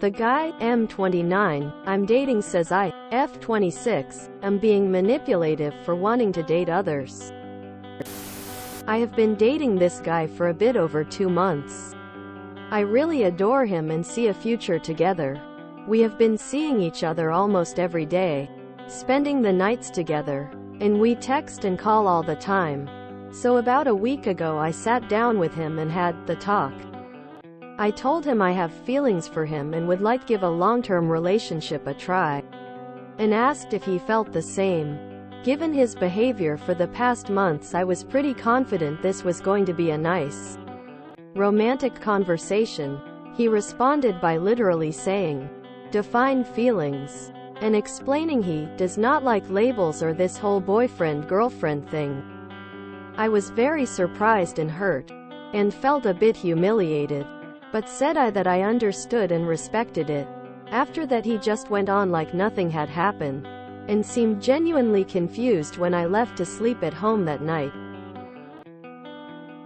The guy, M29, I'm dating says I, F26, am being manipulative for wanting to date others. I have been dating this guy for a bit over 2 months. I really adore him and see a future together. We have been seeing each other almost every day, spending the nights together, and we text and call all the time. So about a week ago I sat down with him and had the talk. I told him I have feelings for him and would like to give a long-term relationship a try, and asked if he felt the same. Given his behavior for the past months, I was pretty confident this was going to be a nice, romantic conversation. He responded by literally saying, "Define feelings," and explaining he does not like labels or this whole boyfriend-girlfriend thing. I was very surprised and hurt, and felt a bit humiliated, but said that I understood and respected it. After that he just went on like nothing had happened, and seemed genuinely confused when I left to sleep at home that night.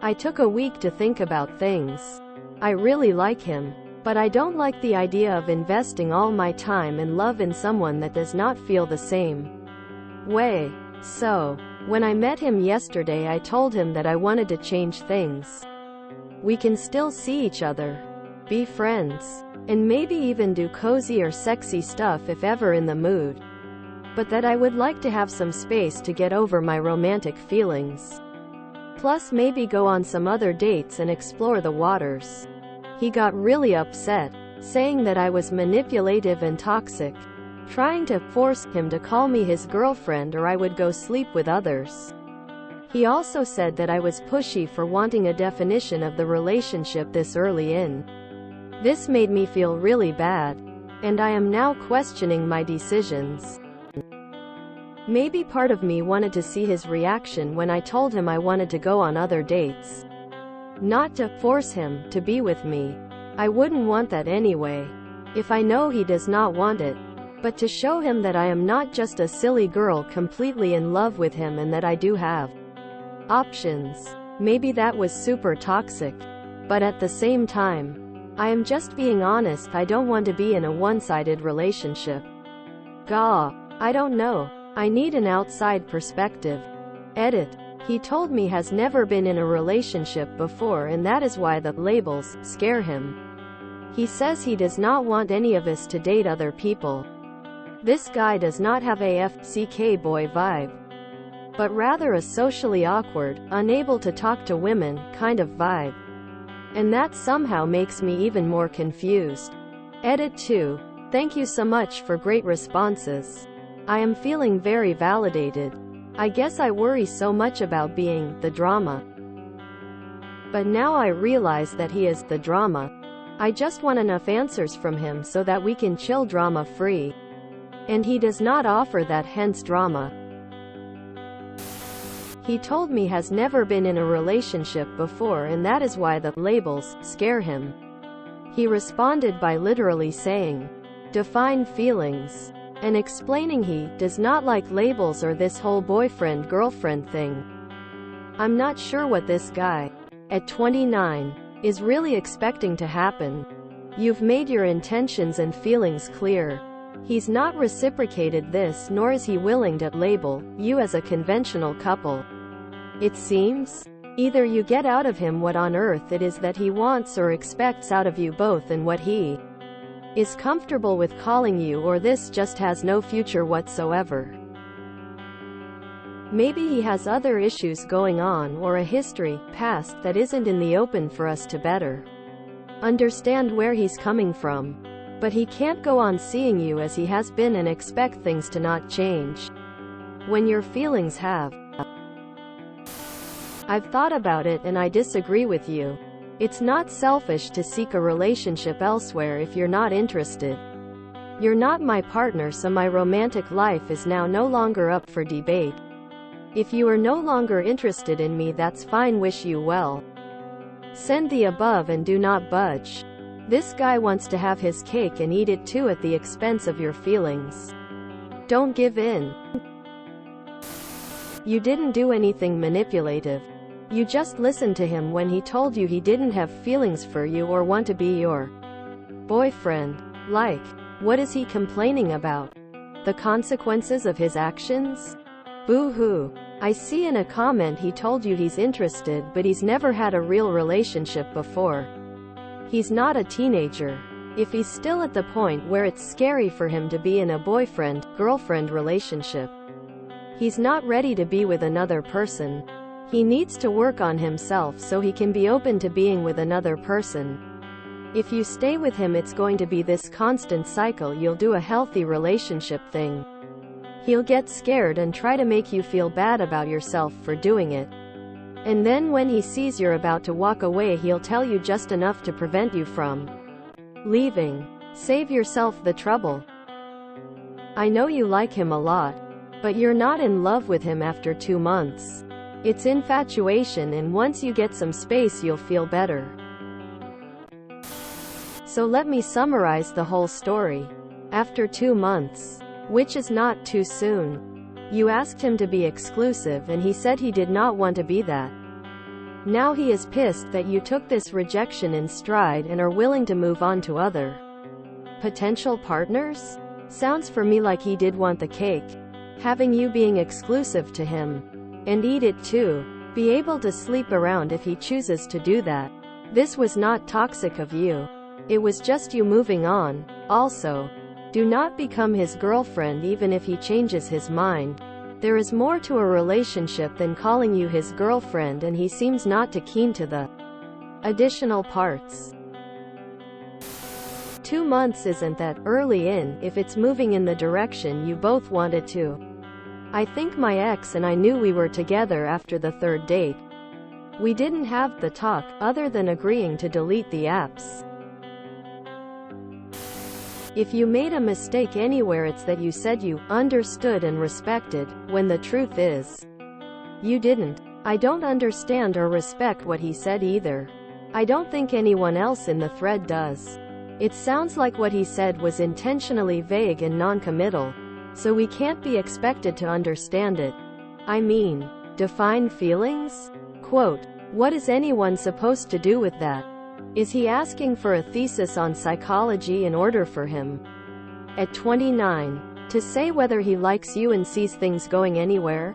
I took a week to think about things. I really like him, but I don't like the idea of investing all my time and love in someone that does not feel the same way. So, when I met him yesterday, I told him that I wanted to change things. We can still see each other, be friends, and maybe even do cozy or sexy stuff if ever in the mood. But that I would like to have some space to get over my romantic feelings. Plus maybe go on some other dates and explore the waters. He got really upset, saying that I was manipulative and toxic, trying to force him to call me his girlfriend or I would go sleep with others. He also said that I was pushy for wanting a definition of the relationship this early in. This made me feel really bad, and I am now questioning my decisions. Maybe part of me wanted to see his reaction when I told him I wanted to go on other dates. Not to force him to be with me. I wouldn't want that anyway, if I know he does not want it. But to show him that I am not just a silly girl completely in love with him and that I do have options. Maybe that was super toxic. But at the same time, I am just being honest. I don't want to be in a one-sided relationship. Gah, I don't know. I need an outside perspective. Edit. He told me has never been in a relationship before and that is why the labels scare him. He says he does not want any of us to date other people. This guy does not have a FCK boy vibe, but rather a socially awkward, unable to talk to women kind of vibe. And that somehow makes me even more confused. Edit 2. Thank you so much for great responses. I am feeling very validated. I guess I worry so much about being the drama. But now I realize that he is the drama. I just want enough answers from him so that we can chill drama free. And he does not offer that, hence drama. He told me has never been in a relationship before and that is why the labels scare him. He responded by literally saying, "Define feelings," and explaining he does not like labels or this whole boyfriend-girlfriend thing. I'm not sure what this guy, at 29, is really expecting to happen. You've made your intentions and feelings clear. He's not reciprocated this, nor is he willing to label you as a conventional couple. It seems, either you get out of him what on earth it is that he wants or expects out of you both and what he is comfortable with calling you, or this just has no future whatsoever. Maybe he has other issues going on or a history, past, that isn't in the open for us to better understand where he's coming from. But he can't go on seeing you as he has been and expect things to not change when your feelings have. I've thought about it and I disagree with you. It's not selfish to seek a relationship elsewhere if you're not interested. You're not my partner, so my romantic life is now no longer up for debate. If you are no longer interested in me, that's fine, wish you well. Send the above and do not budge. This guy wants to have his cake and eat it too at the expense of your feelings. Don't give in. You didn't do anything manipulative. You just listened to him when he told you he didn't have feelings for you or want to be your boyfriend. Like, what is he complaining about? The consequences of his actions? Boo-hoo. I see in a comment he told you he's interested but he's never had a real relationship before. He's not a teenager. If he's still at the point where it's scary for him to be in a boyfriend-girlfriend relationship, he's not ready to be with another person. He needs to work on himself so he can be open to being with another person. If you stay with him, it's going to be this constant cycle. You'll do a healthy relationship thing. He'll get scared and try to make you feel bad about yourself for doing it. And then when he sees you're about to walk away, he'll tell you just enough to prevent you from leaving. Save yourself the trouble. I know you like him a lot, but you're not in love with him after 2 months. It's infatuation, and once you get some space you'll feel better. So let me summarize the whole story. After 2 months, which is not too soon, you asked him to be exclusive and he said he did not want to be that. Now he is pissed that you took this rejection in stride and are willing to move on to other potential partners? Sounds for me like he did want the cake, having you being exclusive to him, and eat it too. Be able to sleep around if he chooses to do that. This was not toxic of you. It was just you moving on. Also, do not become his girlfriend even if he changes his mind. There is more to a relationship than calling you his girlfriend, and he seems not too keen to the additional parts. 2 months isn't that early in if it's moving in the direction you both wanted to. I think my ex and I knew we were together after the 3rd date. We didn't have the talk, other than agreeing to delete the apps. If you made a mistake anywhere, it's that you said you understood and respected, when the truth is, you didn't. I don't understand or respect what he said either. I don't think anyone else in the thread does. It sounds like what he said was intentionally vague and non-committal, so we can't be expected to understand it. I mean, define feelings? Quote, what is anyone supposed to do with that? Is he asking for a thesis on psychology in order for him, at 29, to say whether he likes you and sees things going anywhere?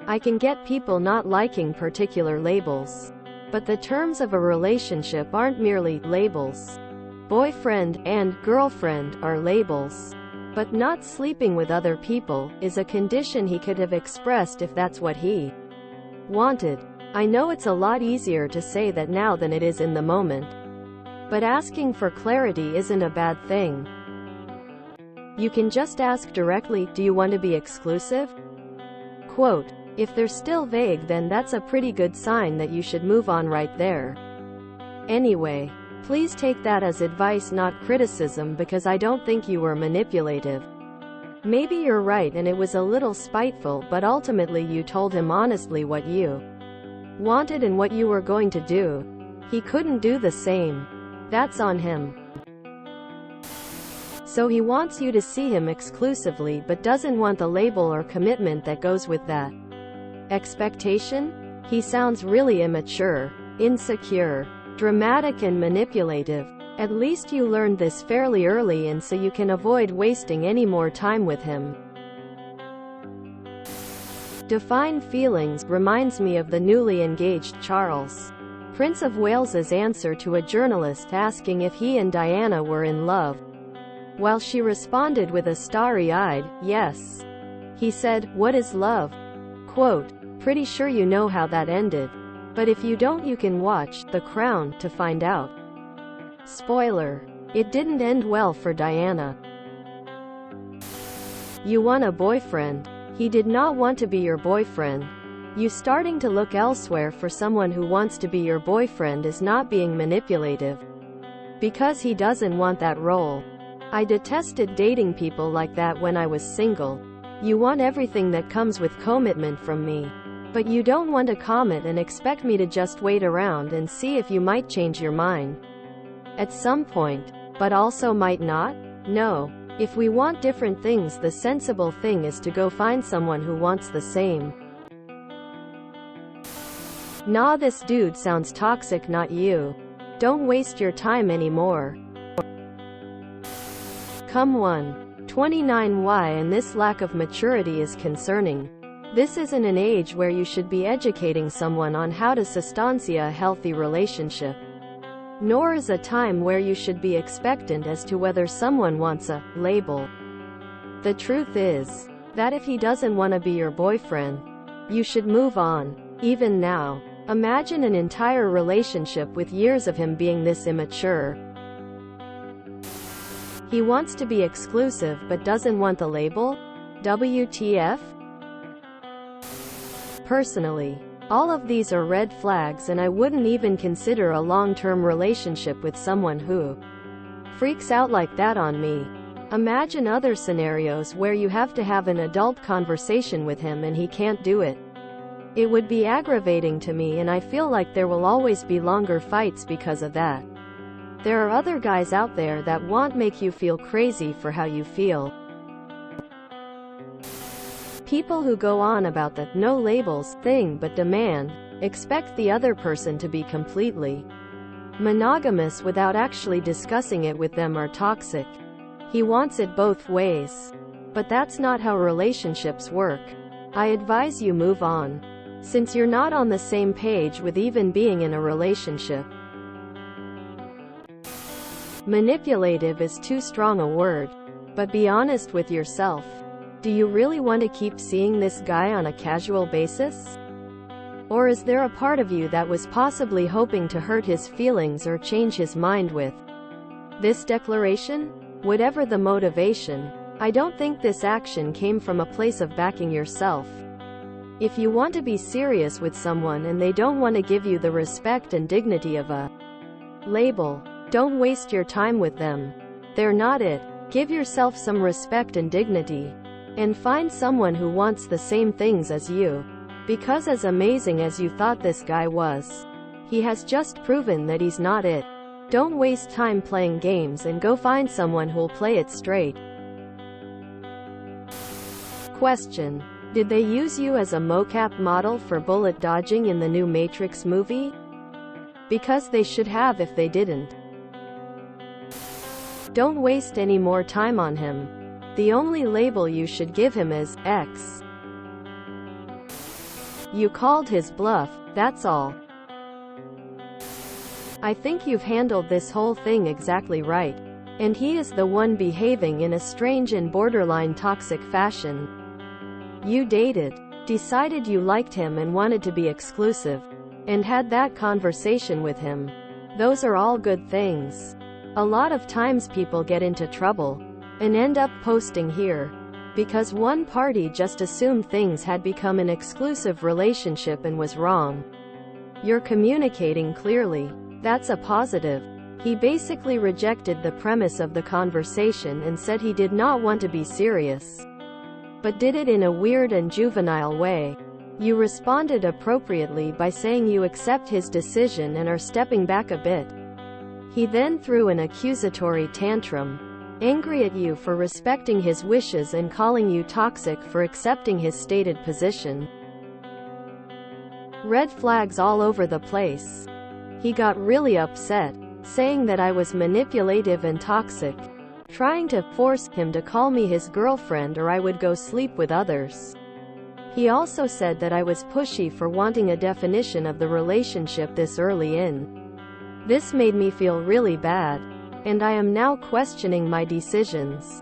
I can get people not liking particular labels, but the terms of a relationship aren't merely labels. Boyfriend and girlfriend are labels, but not sleeping with other people is a condition he could have expressed if that's what he wanted. I know it's a lot easier to say that now than it is in the moment, but asking for clarity isn't a bad thing. You can just ask directly, do you want to be exclusive? Quote, if they're still vague, then that's a pretty good sign that you should move on right there. Anyway, please take that as advice, not criticism, because I don't think you were manipulative. Maybe you're right and it was a little spiteful, but ultimately you told him honestly what you wanted and what you were going to do. He couldn't do the same. That's on him. So he wants you to see him exclusively but doesn't want the label or commitment that goes with that expectation? He sounds really immature, insecure, dramatic and manipulative. At least you learned this fairly early, and so you can avoid wasting any more time with him. Define feelings reminds me of the newly engaged Charles, Prince of Wales's answer to a journalist asking if he and Diana were in love. While she responded with a starry-eyed, yes. He said, what is love? Quote, pretty sure you know how that ended. But if you don't, you can watch The Crown to find out. Spoiler. It didn't end well for Diana. You want a boyfriend. He did not want to be your boyfriend. You starting to look elsewhere for someone who wants to be your boyfriend is not being manipulative, because he doesn't want that role. I detested dating people like that when I was single. You want everything that comes with commitment from me, but you don't want to commit and expect me to just wait around and see if you might change your mind at some point, but also might not? No. If we want different things, the sensible thing is to go find someone who wants the same. Nah, this dude sounds toxic, not you. Don't waste your time anymore. Come 129 Why and this lack of maturity is concerning. This isn't an age where you should be educating someone on how to sustancia a healthy relationship. Nor is a time where you should be expectant as to whether someone wants a label. The truth is that if he doesn't want to be your boyfriend, you should move on, even now. Imagine an entire relationship with years of him being this immature. He wants to be exclusive but doesn't want the label? WTF? Personally, all of these are red flags, and I wouldn't even consider a long-term relationship with someone who freaks out like that on me. Imagine other scenarios where you have to have an adult conversation with him and he can't do it. It would be aggravating to me, and I feel like there will always be longer fights because of that. There are other guys out there that won't make you feel crazy for how you feel. People who go on about the no labels thing but expect the other person to be completely monogamous without actually discussing it with them are toxic. He wants it both ways. But that's not how relationships work. I advise you move on, since you're not on the same page with even being in a relationship. Manipulative is too strong a word, but be honest with yourself. Do you really want to keep seeing this guy on a casual basis? Or is there a part of you that was possibly hoping to hurt his feelings or change his mind with this declaration? Whatever the motivation, I don't think this action came from a place of backing yourself. If you want to be serious with someone and they don't want to give you the respect and dignity of a label, don't waste your time with them. They're not it. Give yourself some respect and dignity. And find someone who wants the same things as you. Because as amazing as you thought this guy was, he has just proven that he's not it. Don't waste time playing games and go find someone who'll play it straight. Question: did they use you as a mocap model for bullet dodging in the new Matrix movie? Because they should have if they didn't. Don't waste any more time on him. The only label you should give him is X. You called his bluff, that's all. I think you've handled this whole thing exactly right. And he is the one behaving in a strange and borderline toxic fashion. You dated, decided you liked him and wanted to be exclusive, and had that conversation with him. Those are all good things. A lot of times people get into trouble and end up posting here because one party just assumed things had become an exclusive relationship and was wrong. You're communicating clearly. That's a positive. He basically rejected the premise of the conversation and said he did not want to be serious, but did it in a weird and juvenile way. You responded appropriately by saying you accept his decision and are stepping back a bit. He then threw an accusatory tantrum, angry at you for respecting his wishes and calling you toxic for accepting his stated position. Red flags all over the place. He got really upset, saying that I was manipulative and toxic, trying to force him to call me his girlfriend or I would go sleep with others. He also said that I was pushy for wanting a definition of the relationship this early in. This made me feel really bad, and I am now questioning my decisions.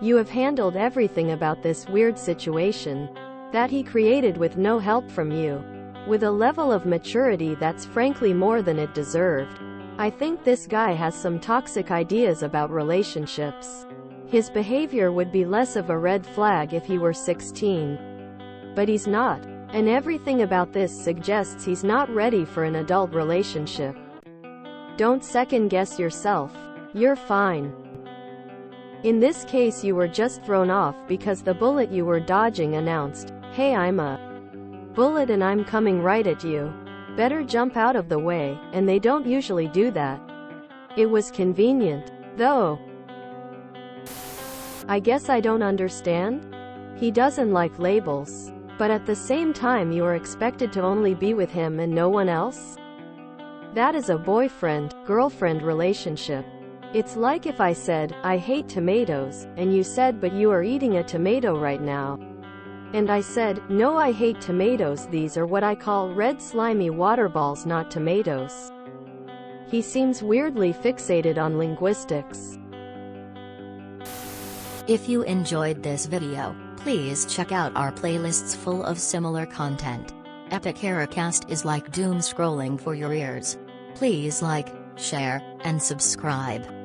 You have handled everything about this weird situation that he created with no help from you, with a level of maturity that's frankly more than it deserved. I think this guy has some toxic ideas about relationships. His behavior would be less of a red flag if he were 16. But he's not, and everything about this suggests he's not ready for an adult relationship. Don't second-guess yourself. You're fine. In this case you were just thrown off because the bullet you were dodging announced, "Hey, I'm a bullet and I'm coming right at you. Better jump out of the way," and they don't usually do that. It was convenient, though. I guess I don't understand. He doesn't like labels. But at the same time you are expected to only be with him and no one else? That is a boyfriend-girlfriend relationship. It's like if I said, I hate tomatoes, and you said, but you are eating a tomato right now. And I said, no, I hate tomatoes. These are what I call red slimy water balls, not tomatoes. He seems weirdly fixated on linguistics. If you enjoyed this video, please check out our playlists full of similar content. Epic Heracast is like doom scrolling for your ears. Please like, share, and subscribe.